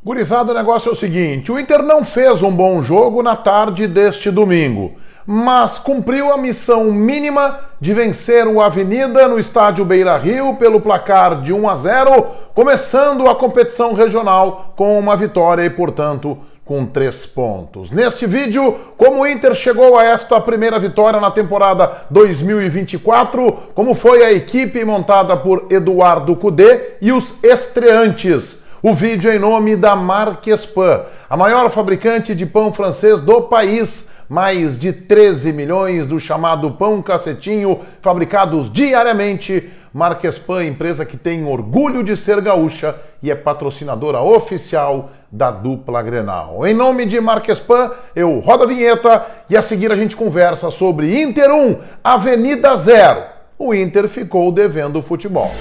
Gurizada, o negócio é o seguinte, o Inter não fez um bom jogo na tarde deste domingo, mas cumpriu a missão mínima de vencer o Avenida no estádio Beira-Rio pelo placar de 1-0, começando a competição regional com uma vitória e, portanto, com 3 pontos. Neste vídeo, como o Inter chegou a esta primeira vitória na temporada 2024, como foi a equipe montada por Eduardo Cudê e os estreantes. O vídeo é em nome da Marques Pan, a maior fabricante de pão francês do país. Mais de 13 milhões do chamado pão cacetinho fabricados diariamente. Marques Pan, empresa que tem orgulho de ser gaúcha e é patrocinadora oficial da dupla Grenal. Em nome de Marques Pan, eu rodo a vinheta e a seguir a gente conversa sobre Inter 1, Avenida 0. O Inter ficou devendo o futebol.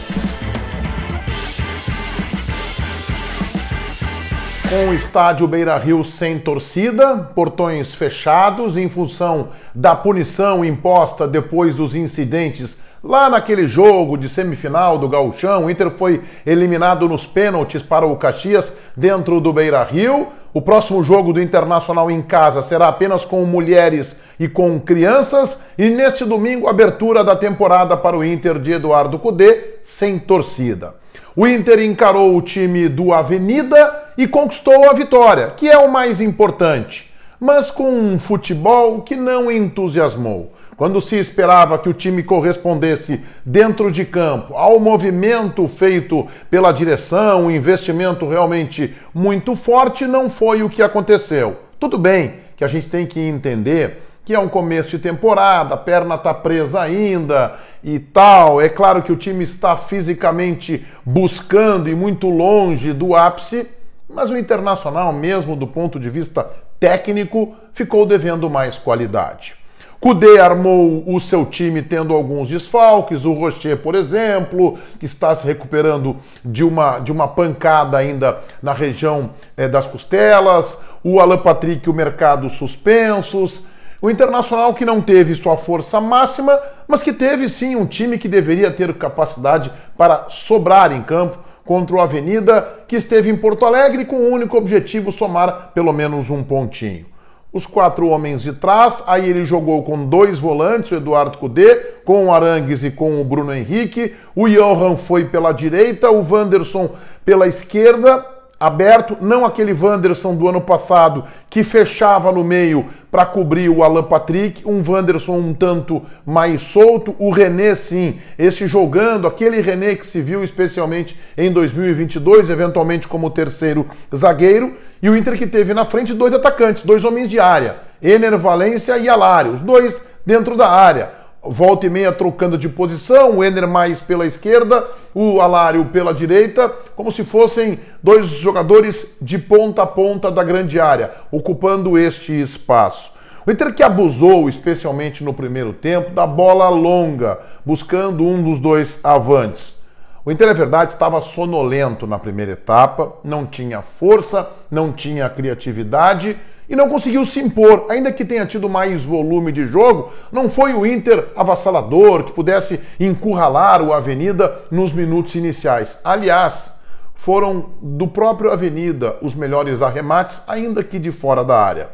Com o estádio Beira-Rio sem torcida, portões fechados em função da punição imposta depois dos incidentes lá naquele jogo de semifinal do Gauchão, o Inter foi eliminado nos pênaltis para o Caxias dentro do Beira-Rio. O próximo jogo do Internacional em casa será apenas com mulheres e com crianças. E neste domingo, abertura da temporada para o Inter de Eduardo Cudê sem torcida. O Inter encarou o time do Avenida e conquistou a vitória, que é o mais importante, mas com um futebol que não entusiasmou. Quando se esperava que o time correspondesse dentro de campo ao movimento feito pela direção, um investimento realmente muito forte, não foi o que aconteceu. Tudo bem que a gente tem que entender que é um começo de temporada, a perna está presa ainda e tal. É claro que o time está fisicamente buscando e muito longe do ápice, mas o Internacional, mesmo do ponto de vista técnico, ficou devendo mais qualidade. Cudê armou o seu time tendo alguns desfalques, o Rocher, por exemplo, que está se recuperando de uma pancada ainda na região das costelas, o Alan Patrick e o Mercado suspensos. O Internacional que não teve sua força máxima, mas que teve sim um time que deveria ter capacidade para sobrar em campo contra o Avenida, que esteve em Porto Alegre com o único objetivo somar pelo menos um pontinho. Os 4 homens de trás, aí ele jogou com 2 volantes, o Eduardo Cudê, com o Arangues e com o Bruno Henrique, o Johan foi pela direita, o Wanderson pela esquerda, aberto, não aquele Wanderson do ano passado que fechava no meio para cobrir o Alan Patrick, um Wanderson um tanto mais solto, o René sim, esse jogando, aquele René que se viu especialmente em 2022, eventualmente como terceiro zagueiro, e o Inter que teve na frente 2 atacantes, 2 homens de área, Ener Valencia e Alário, os 2 dentro da área. Volta e meia trocando de posição, o Ener mais pela esquerda, o Alário pela direita, como se fossem 2 jogadores de ponta a ponta da grande área, ocupando este espaço. O Inter que abusou, especialmente no primeiro tempo, da bola longa, buscando um dos 2 avantes. O Inter, é verdade, estava sonolento na primeira etapa, não tinha força, não tinha criatividade e não conseguiu se impor, ainda que tenha tido mais volume de jogo, não foi o Inter avassalador que pudesse encurralar o Avenida nos minutos iniciais. Aliás, foram do próprio Avenida os melhores arremates, ainda que de fora da área.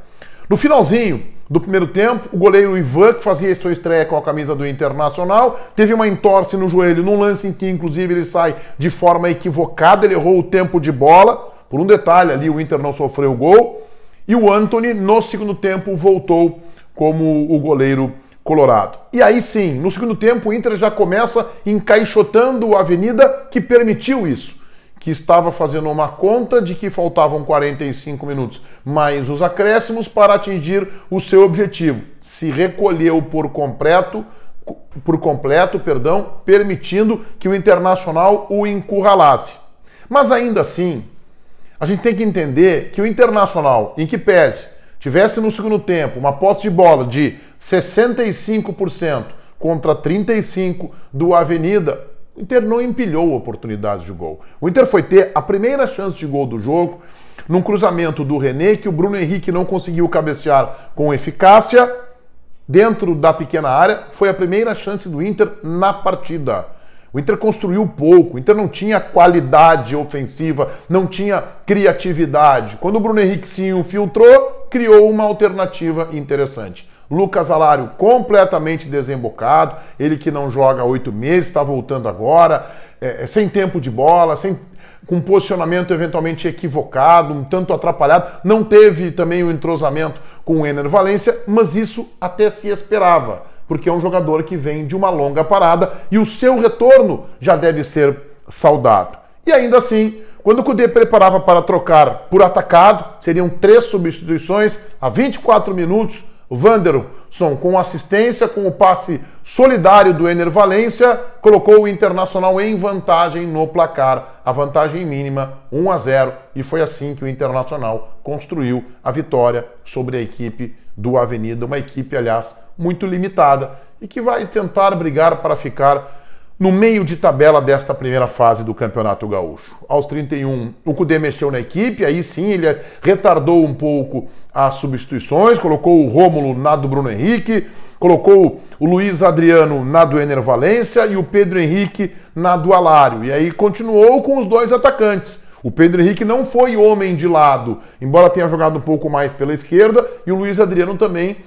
No finalzinho do primeiro tempo, o goleiro Ivan, que fazia sua estreia com a camisa do Internacional, teve uma entorse no joelho, num lance em que inclusive ele sai de forma equivocada, ele errou o tempo de bola, por um detalhe ali o Inter não sofreu gol. E o Antony, no segundo tempo, voltou como o goleiro colorado. E aí sim, no segundo tempo, o Inter já começa encaixotando a Avenida, que permitiu isso, que estava fazendo uma conta de que faltavam 45 minutos mais os acréscimos para atingir o seu objetivo. Se recolheu por completo, permitindo que o Internacional o encurralasse. Mas ainda assim, a gente tem que entender que o Internacional, em que pese, tivesse no segundo tempo uma posse de bola de 65% contra 35% do Avenida, o Inter não empilhou oportunidades de gol. O Inter foi ter a primeira chance de gol do jogo num cruzamento do René, que o Bruno Henrique não conseguiu cabecear com eficácia dentro da pequena área. Foi a primeira chance do Inter na partida. O Inter construiu pouco, o Inter não tinha qualidade ofensiva, não tinha criatividade. Quando o Bruno Henrique se infiltrou, criou uma alternativa interessante. Lucas Alário completamente desembocado, ele que não joga há 8 meses, está voltando agora, sem tempo de bola, com posicionamento eventualmente equivocado, um tanto atrapalhado. Não teve também o entrosamento com o Ener Valencia, mas isso até se esperava, porque é um jogador que vem de uma longa parada e o seu retorno já deve ser saudado. E ainda assim, quando o Kudê preparava para trocar por atacado, seriam 3 substituições a 24 minutos, o Wanderson, com assistência, com o passe solidário do Ener Valencia, colocou o Internacional em vantagem no placar, a vantagem mínima 1-0, e foi assim que o Internacional construiu a vitória sobre a equipe do Avenida, uma equipe, aliás, muito limitada e que vai tentar brigar para ficar no meio de tabela desta primeira fase do Campeonato Gaúcho. Aos 31, o Kudê mexeu na equipe, aí sim ele retardou um pouco as substituições, colocou o Rômulo na do Bruno Henrique, colocou o Luiz Adriano na do Ener Valencia e o Pedro Henrique na do Alário. E aí continuou com os 2 atacantes. O Pedro Henrique não foi homem de lado, embora tenha jogado um pouco mais pela esquerda, e o Luiz Adriano também.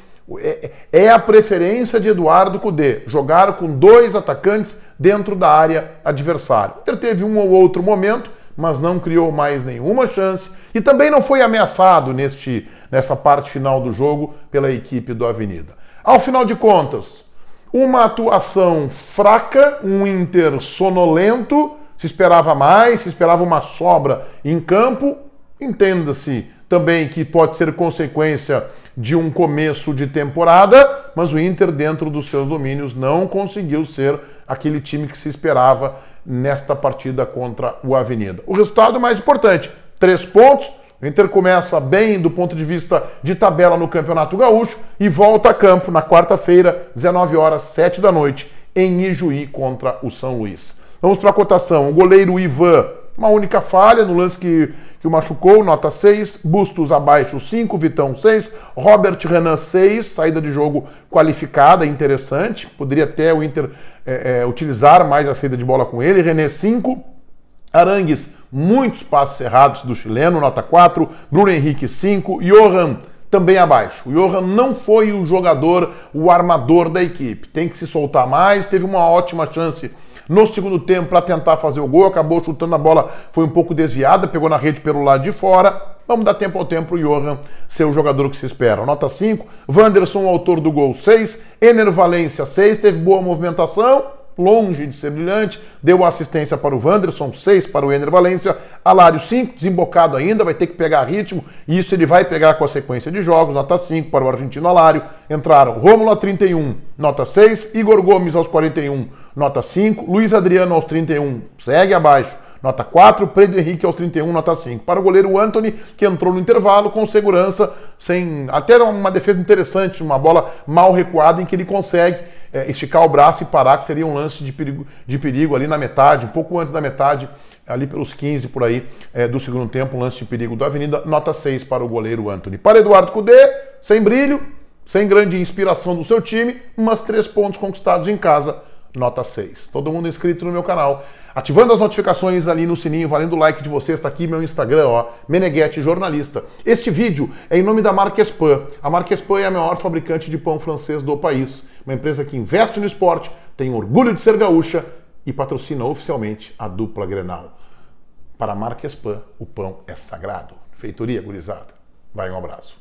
É a preferência de Eduardo Kudê, jogar com 2 atacantes dentro da área adversária. O Inter teve um ou outro momento, mas não criou mais nenhuma chance e também não foi ameaçado nessa parte final do jogo pela equipe do Avenida. Ao final de contas, uma atuação fraca, um Inter sonolento, se esperava mais, se esperava uma sobra em campo, entenda-se também que pode ser consequência de um começo de temporada, mas o Inter, dentro dos seus domínios, não conseguiu ser aquele time que se esperava nesta partida contra o Avenida. O resultado mais importante, 3 pontos, o Inter começa bem do ponto de vista de tabela no Campeonato Gaúcho e volta a campo na quarta-feira, 19h, 7 da noite, em Ijuí contra o São Luís. Vamos para a cotação. O goleiro Ivan, uma única falha no lance que o machucou, nota 6, Bustos abaixo 5, Vitão 6, Robert Renan 6, saída de jogo qualificada, interessante, poderia até o Inter utilizar mais a saída de bola com ele, René 5, Arangues, muitos passes errados do chileno, nota 4, Bruno Henrique 5, Johan também abaixo. O Johan não foi o jogador, o armador da equipe, tem que se soltar mais, teve uma ótima chance no segundo tempo para tentar fazer o gol, acabou chutando a bola, foi um pouco desviada, pegou na rede pelo lado de fora. Vamos dar tempo ao tempo para o Johan ser o jogador que se espera. Nota 5, Wanderson, autor do gol 6, Ener Valencia 6, teve boa movimentação, longe de ser brilhante, deu assistência para o Wanderson, 6 para o Ener Valencia, Alário 5, desembocado ainda, vai ter que pegar ritmo, e isso ele vai pegar com a sequência de jogos, nota 5 para o argentino Alário. Entraram Rômulo a 31, nota 6, Igor Gomes aos 41, nota 5, Luiz Adriano aos 31, segue abaixo, nota 4, Pedro Henrique aos 31, nota 5. Para o goleiro Antony, que entrou no intervalo com segurança, até uma defesa interessante, uma bola mal recuada em que ele consegue esticar o braço e parar, que seria um lance de perigo ali na metade, um pouco antes da metade, ali pelos 15 por aí do segundo tempo, um lance de perigo da Avenida, nota 6 para o goleiro Antony. Para Eduardo Kudê, sem brilho, sem grande inspiração do seu time, mas 3 pontos conquistados em casa, nota 6. Todo mundo inscrito no meu canal, ativando as notificações ali no sininho, valendo o like de vocês. Está aqui meu Instagram, Meneghetti Jornalista. Este vídeo é em nome da Marquespan. A Marquespan é a maior fabricante de pão francês do país. Uma empresa que investe no esporte, tem orgulho de ser gaúcha e patrocina oficialmente a dupla Grenal. Para a Marquespan, o pão é sagrado. Feitoria, gurizada. Vai, um abraço.